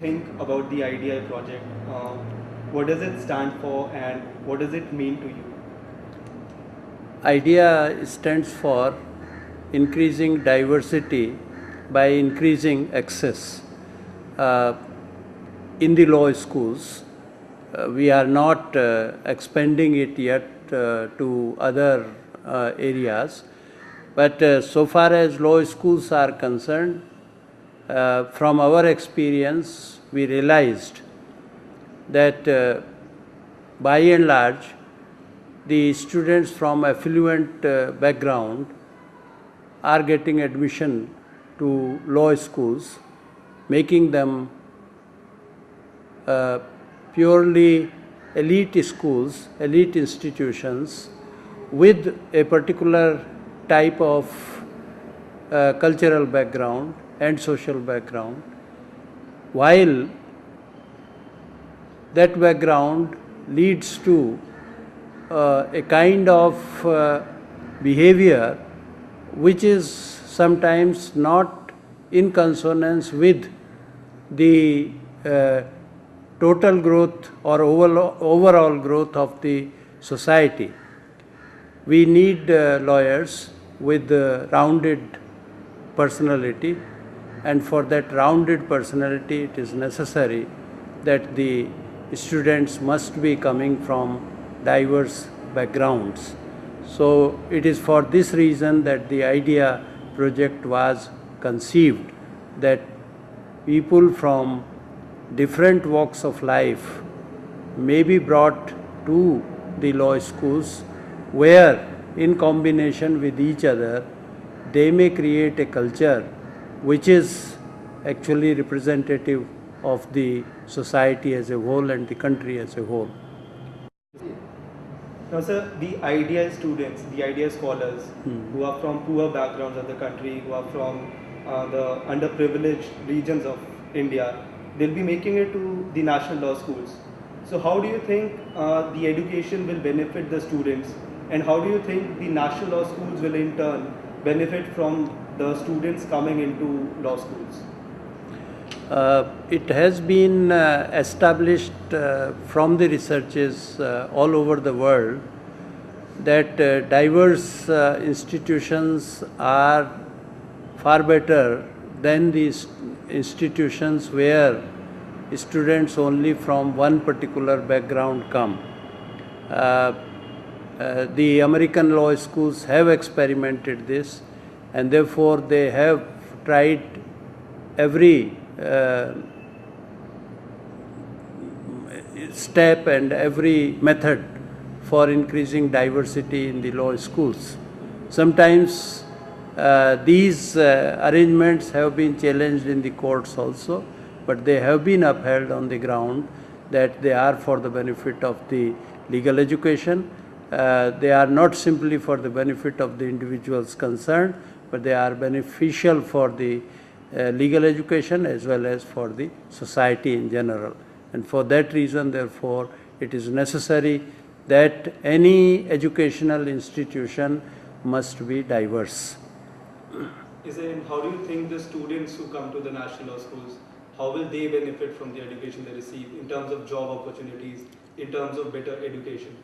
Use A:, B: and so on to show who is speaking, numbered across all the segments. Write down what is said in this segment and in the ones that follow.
A: Think about the IDIA project? What does it stand for and what does it mean to you?
B: IDIA stands for increasing diversity by increasing access. In the law schools, we are not expanding it yet to other areas, but so far as law schools are concerned, from our experience, we realized that by and large, the students from affluent background are getting admission to law schools, making them purely elite schools, elite institutions with a particular type of cultural background and social background, while that background leads to a kind of behavior which is sometimes not in consonance with the total growth or overall growth of the society. We need lawyers with rounded personality, and for that rounded personality it is necessary that the students must be coming from diverse backgrounds. So it is for this reason that the IDEA project was conceived, that people from different walks of life may be brought to the law schools, where in combination with each other they may create a culture which is actually representative of the society as a whole and the country as a whole.
A: Now, sir, the IDIA students, the IDIA scholars who are from poor backgrounds of the country, who are from the underprivileged regions of India, they'll be making it to the national law schools. So how do you think the education will benefit the students, and how do you think the national law schools will in turn benefit from the students coming into law schools?
B: It has been established from the researches all over the world that diverse institutions are far better than these institutions where students only from one particular background come. The American law schools have experimented this, and therefore they have tried every step and every method for increasing diversity in the law schools. Sometimes these arrangements have been challenged in the courts also, but they have been upheld on the ground that they are for the benefit of the legal education. They are not simply for the benefit of the individuals concerned, but they are beneficial for the legal education as well as for the society in general. And for that reason, therefore, it is necessary that any educational institution must be diverse.
A: How do you think the students who come to the national law schools, how will they benefit from the education they receive in terms of job opportunities, in terms of better education?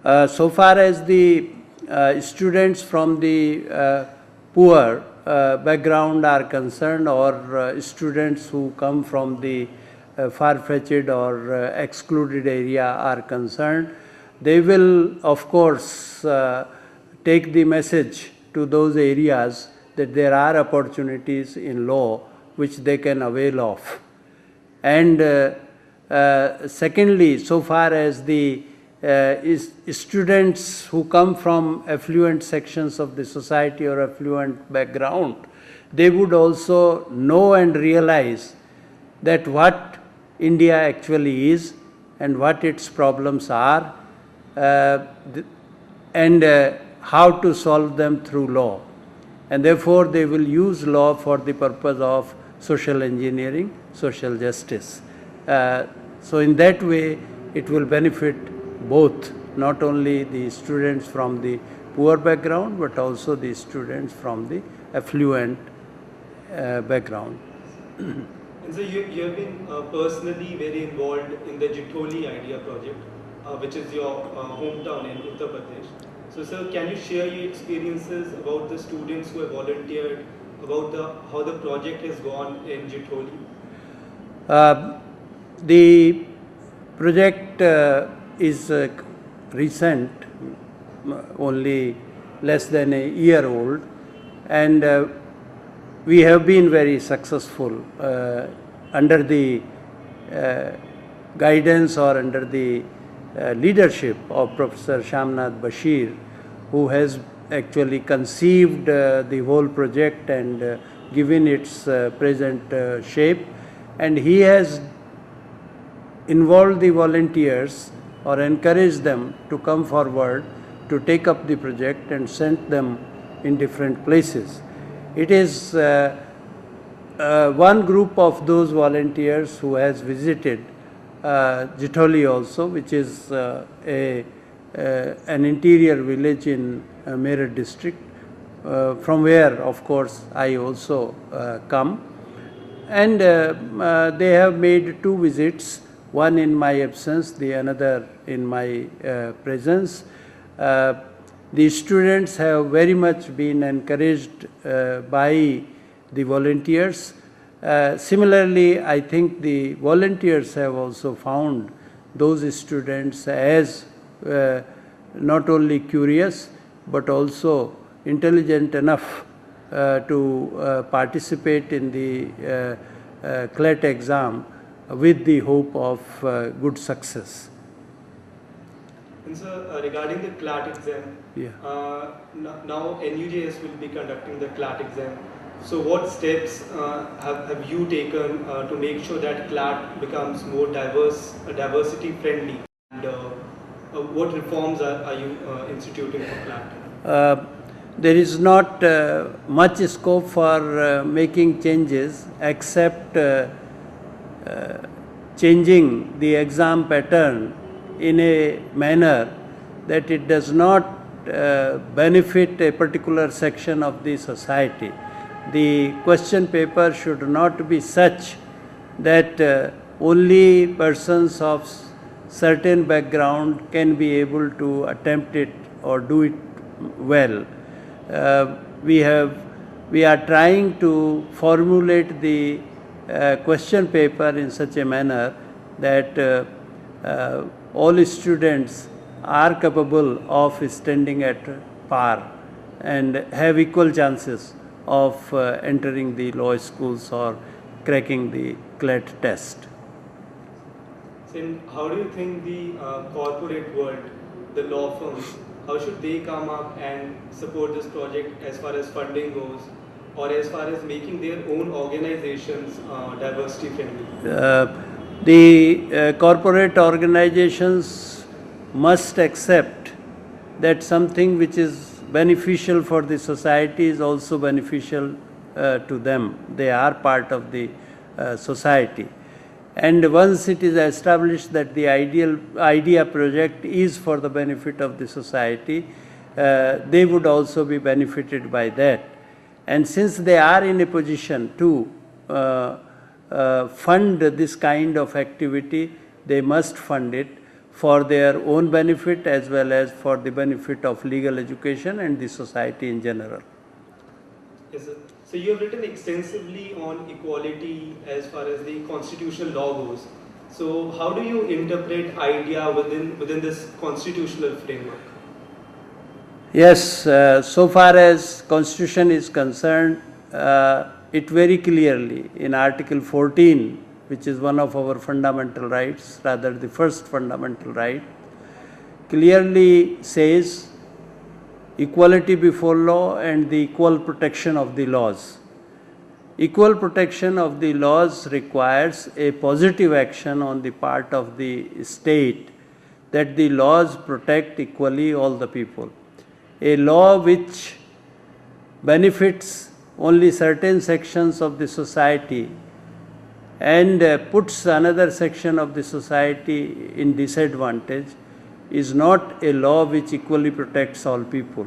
B: So far as the students from the poor background are concerned, or students who come from the far-fetched or excluded area are concerned, they will of course take the message to those areas that there are opportunities in law which they can avail of. And secondly, so far as the students who come from affluent sections of the society or affluent background, they would also know and realize that what India actually is and what its problems are, and how to solve them through law. And therefore they will use law for the purpose of social engineering, social justice. So in that way it will benefit both, not only the students from the poor background, but also the students from the affluent background.
A: And so you have been personally very involved in the Jitholi IDIA project, which is your hometown in Uttar Pradesh. So sir, can you share your experiences about the students who have volunteered, about how the project has gone in Jitholi?
B: The project is recent, only less than a year old, and we have been very successful under the guidance or under the leadership of Professor Shamnad Basheer, who has actually conceived the whole project and given its present shape, and he has involved the volunteers or encouraged them to come forward to take up the project and sent them in different places. It is one group of those volunteers who has visited Jitholi also, which is an interior village in Meerut district, from where of course I also come, and they have made 2 visits, one in my absence, the another in my presence. The students have very much been encouraged by the volunteers. Similarly, I think the volunteers have also found those students as not only curious but also intelligent enough to participate in the CLAT exam with the hope of good success.
A: And so regarding the CLAT exam, now NUJS will be conducting the CLAT exam. So what steps have you taken to make sure that CLAT becomes more diversity friendly? And what reforms are you instituting for CLAT?
B: There is not much scope for making changes except changing the exam pattern in a manner that it does not benefit a particular section of the society. The question paper should not be such that only persons of certain background can be able to attempt it or do it well. We are trying to formulate the question paper in such a manner that all students are capable of standing at par and have equal chances of entering the law schools or cracking the CLAT test.
A: So how do you think the corporate world, the law firms, how should they come up and support this project as far as funding goes, or as far as making their own organizations diversity friendly?
B: The corporate organizations must accept that something which is beneficial for the society is also beneficial to them. They are part of the society. And once it is established that the IDIA project is for the benefit of the society, they would also be benefited by that. And since they are in a position to fund this kind of activity, they must fund it for their own benefit as well as for the benefit of legal education and the society in general.
A: Yes, sir. So you have written extensively on equality as far as the constitutional law goes. So how do you interpret IDIA within this constitutional framework?
B: Yes, so far as Constitution is concerned, it very clearly in Article 14, which is one of our fundamental rights, rather the first fundamental right, clearly says equality before law and the equal protection of the laws. Equal protection of the laws requires a positive action on the part of the state that the laws protect equally all the people. A law which benefits only certain sections of the society and puts another section of the society in disadvantage is not a law which equally protects all people,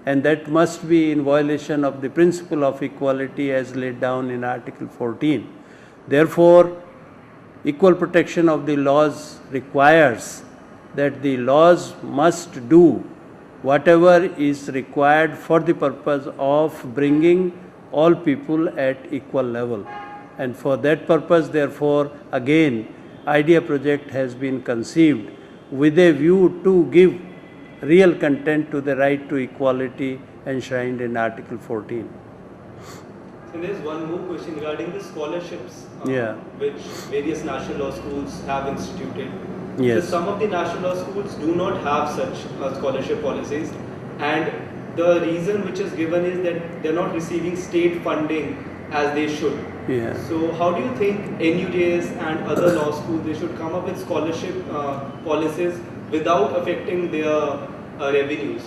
B: and that must be in violation of the principle of equality as laid down in Article 14. Therefore, equal protection of the laws requires that the laws must do whatever is required for the purpose of bringing all people at equal level. And for that purpose, therefore, again, IDIA project has been conceived with a view to give real content to the right to equality enshrined in Article 14.
A: And there's one more question regarding the scholarships
B: which
A: various national law schools have instituted.
B: Yes.
A: So some of the national law schools do not have such scholarship policies, and the reason which is given is that they're not receiving state funding as they should.
B: Yeah.
A: So how do you think NUJS and other law schools, they should come up with scholarship policies without affecting their revenues?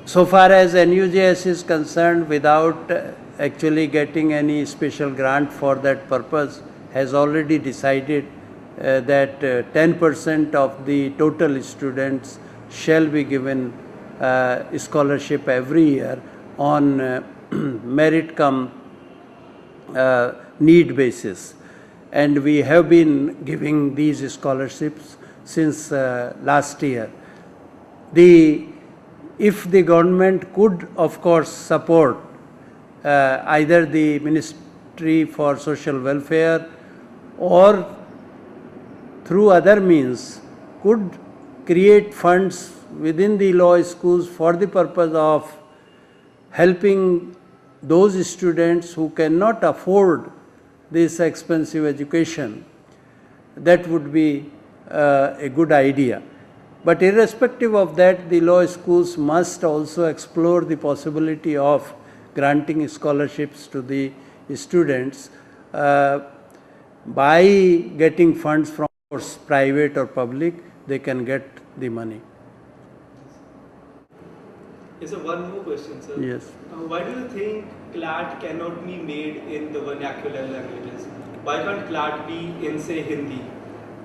B: So far as NUJS is concerned, without actually getting any special grant for that purpose, has already decided that 10% of the total students shall be given scholarship every year on merit come need basis. And we have been giving these scholarships since last year. If the government could, of course, support either the Ministry for Social Welfare or through other means, could create funds within the law schools for the purpose of helping those students who cannot afford this expensive education, that would be a good idea. But irrespective of that, the law schools must also explore the possibility of granting scholarships to the students by getting funds from private or public. They can get the money.
A: Yes, sir, one more question, sir.
B: Yes.
A: Why do you think CLAT cannot be made in the vernacular languages? Why can't CLAT be in, say, Hindi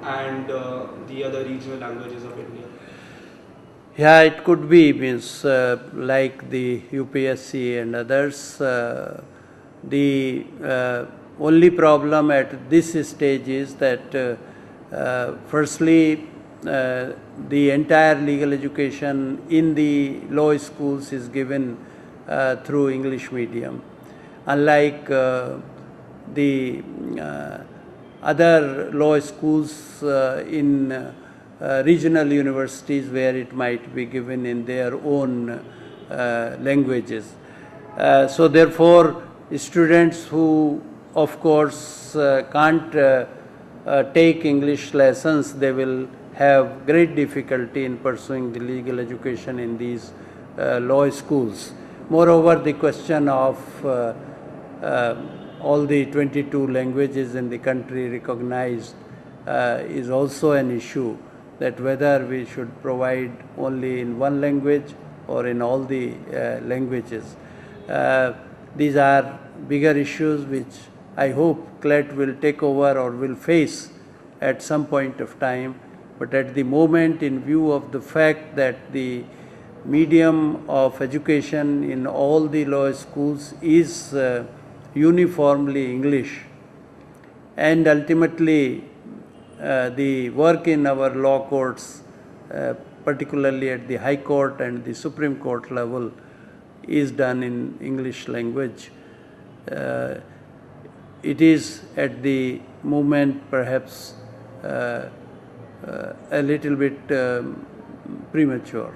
A: and the other regional languages of India?
B: Yeah, it could be, means like the UPSC and others. The only problem at this stage is that firstly, the entire legal education in the law schools is given through English medium, unlike the other law schools in regional universities where it might be given in their own languages. So therefore, students who of course can't take English lessons, they will have great difficulty in pursuing the legal education in these law schools. Moreover, the question of all the 22 languages in the country recognized is also an issue, that whether we should provide only in one language or in all the languages. These are bigger issues which I hope CLAT will take over or will face at some point of time. But at the moment, in view of the fact that the medium of education in all the law schools is uniformly English, and ultimately the work in our law courts, particularly at the High Court and the Supreme Court level, is done in English language. It is at the moment perhaps a little bit premature.